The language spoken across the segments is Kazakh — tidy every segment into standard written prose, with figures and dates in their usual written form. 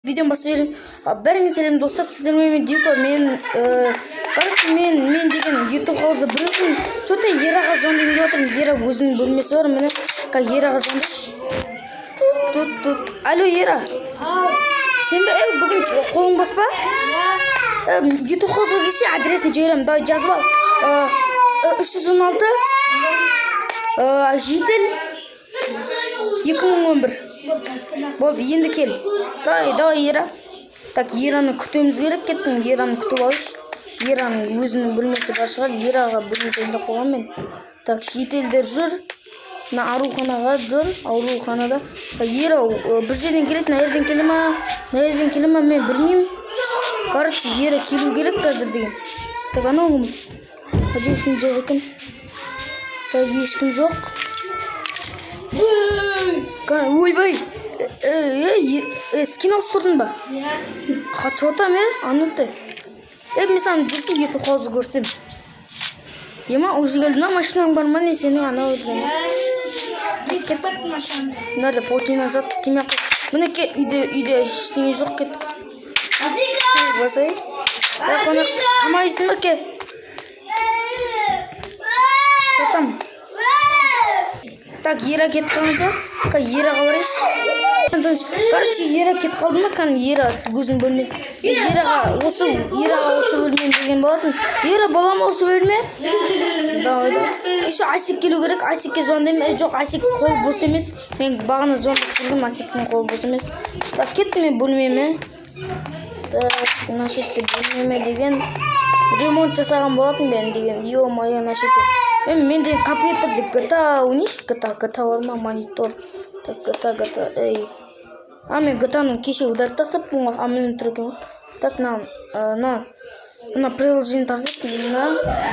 Видео бастайын. Бәріңіз сәлем достар, сіздермен Дика. Мен деген YouTube қауызы білесің. Что-то Ераға звондайын деп отырмын. Ера өзінің бөлмесі бар. Міне, Ераға звондайшы. Алло, Ера. Сен бе бүгін қолың бас па? YouTube қауызға келсе адресін жіберемін. Давай жазып ал. 316 жетіл 2011. Болды, енді кел. Давай, Ера. Так, Ераны күтуіміз керек. Кеттім, Ераны күтіп алыш. Ераның өзінің бөлмесі бар шығар. Ераға бөлме дайындап қойған мен. Так, шетелдер жүр. Мына ауруханаға жүр. Ауруханада. Ера бір жерден келеді, мына жерден келе ма, мен білмеймін. Короче, Ера келу керек қазір деген. Так, анау ешкім жоқ екен. Так, ешкім жоқ. Ойбай, скин ауыстырдың ба? Қатшотам, ануты. Мен саған жүрсің YouTube қауызы көрсем. Ема, уже келдің ба, машинаң бар ма, не сенің анау өтірген? Кетті машинам. Нәрді, полтина жатты, теме қой. Міне кет, үйде ештеңе жоқ, кеттік. Басай. Қонақ, тамайсың ба, ке? Кетам. Так, Ера кетіп қалғанша, Ераға барайш. Короче, Ера кетіп қалды ма, Ера өзінің бөлмесі. Ераға осы бөлмені берген болатын. Ера бола ма осы бөлме? Давай. Еще Асик келу керек, Асикке звондаймын. Жоқ, Асик қол бос емес. Мен бағана звондап тұрдым, Асиктің қол бос емес. Так, кеттім мен бөлмеме. Так, мына шетте бөлмеме деген ремонт жасаған болатын мен деген. Ё-моё, мына шетте. Мен де компьютерде GTA ойнайшы, GTA бар ма, монитор. Так, GTA, ей. Мен GTA-ның кеше ударып тастаппын ғой, мен тұр екен ғой. Так, мына приложение тартып,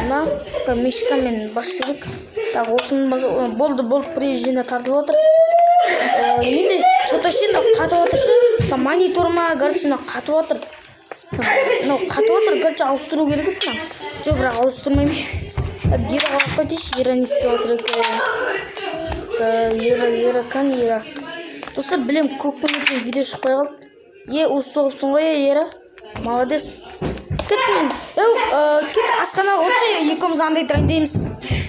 мына мешка мен бас керек. Так, осының болды, приложение тартып отыр. Менде что-то қатып отыр. Монитор ма, короче, қатып отыр. Қатып отыр, короче, ауыстыру керек екен. Жоқ, бірақ ауыстырмаймын. Так, Ера қалып қайтайшы, Ера не істеп отыр екен. Ера. Достар, білем, көп күннен видео шықпай қалды. Осы соғыпсың ғой, Ера. Молодец. Кет мен. Кет асханаға отырса, екеуміз андай дайындаймыз.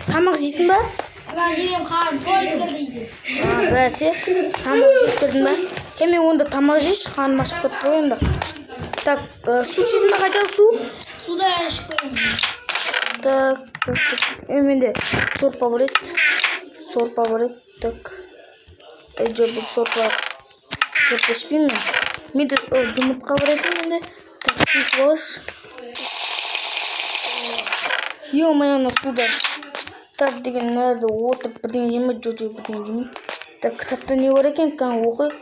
Тамақ жейсің ба? Жеймін, қарым тойып келді. Бәсе, тамақ жеп келдің ба? Мен онда тамақ жейші, қарным ашып кетті ғой онда. Так, су жейсің ба, қайда су? Суда ішіп қойым. Так, менде сорпа бар еді. Так. Жоқ, бұл сорпа ішпеймін мен. Менде жұмыртқа бар еді менде. Так, су ішіп алыш. Ё-моё, суда. Так, деген нәрді отырып бірдеңе жеме, жоқ бірдеңе жеме. Так, кітапта не бар екен, оқиық.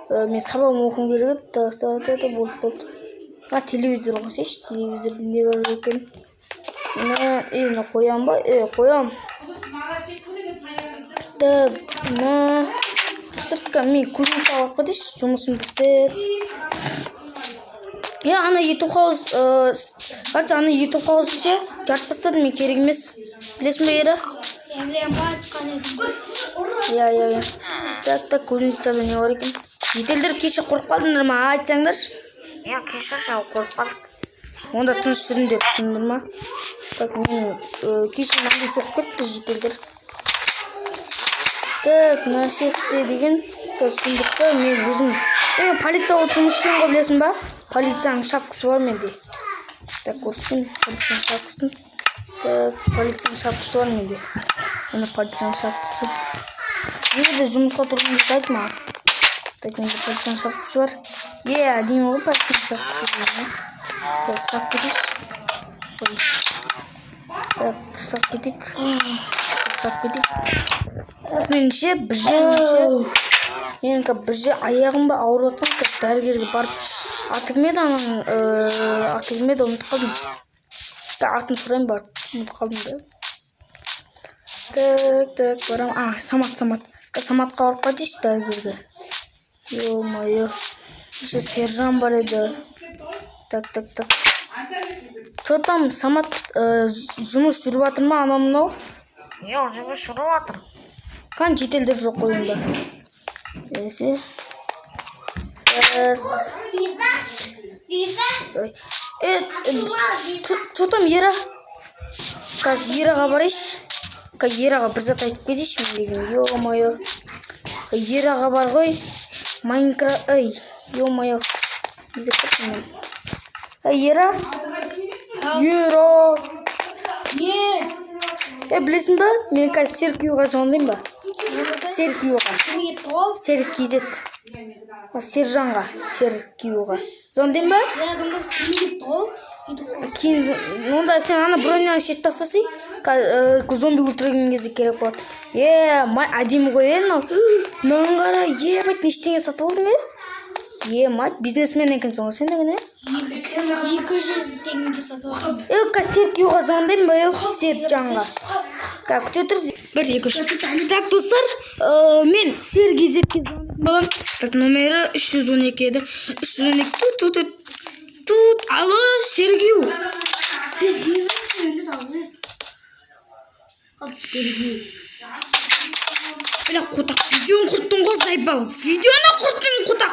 Мен сабағым оқуым керек еді. Так, болды. Телевизор қосайшы, телевизорда не бар екен. Мені қоям ба? Қоям. Так, достар, мен көзім тауып қадеш, жұмысымды істеп. Ана YouTube қауыз, қарча, ана YouTube қауызы ше, жарып бастадым, мен керек емес. Білесің бе, Ера? Білем ба, айтқан едім. Так, көзіңіз жаза не бар екен? Жетелдер кеше қорып қалдыңдар ма, айтсаңдаршы? Кеше қорып қалдық. Онда тыныш жүрін деп түсіндір ма? Так, мен кеше маңдай соқып кетті жетелдер. Так, мына шетте деген түсіндікті мен өзім. Полиция болып жұмыс істеймін ғой, білесің ба? Полицияның шапкасы бар менде. Так, көрсетейін полицияның шапкасын. Так, полицияның шапкасы бар менде. Мына полицияның шапкасы. Неде жұмысқа тұрғым деп айтма. Так, менде полицияның шапкасы бар. Деймін ғой полицияның шапкасы деймін. Так, сақ кетейш. Так, сақ кетейк. Меніңше бір же аяғым ба ауырып отқан, дәрігерге барып атылмеді ұмытып қалдым. Атын сұрайын барып ұмытып қалдым да. Так, барам. Саматқа барып қайтайшы дәрігерге. Ё-моё, еще сержан бар еді. Так. Что там, Самат жұмыс жүріп жатыр ма, анау? Жұмыс жүріп жатыр. Жетелдер жоқ қойында. Есе. Что там, Ера? Қазір Ераға барайыншы. Ераға бір зат айтып кетейінші мен деген. Ё-моё. Ераға бар ғой. Майнкрафт. Ё-моё. Ера? Ера! Не? Білесің ба? Мен қазір Серкиюға звондаймын ба? Серкиюға. Кімге кетті ол? Серкизет. Сержанға. Серкиюға. Звондаймын ба? Я звондас кімге кетті ол? Кейін онда сен ана броньяны шешіп тастасай, зомби өлтірген кезде керек болады. Әдемі ғой ал. Мынаған қара, бәйт нештеңе сатып алдың мать, бизнесмен екенсің ғой сен деген 200 теңгеге сатып алдым. Серкиюға звондаймын ба, Сержанға. Күте тұрсыз. 1, 2, 3. Так, достар, мен Сергизетке звондаймын балам. Так, номері 312 еді. 312 Тут, алло, Сергию. Сергей, Сергей. Бля, қотақ, видеоны құрттың ғой, зайбал. Видеоны құрттың, қотақ.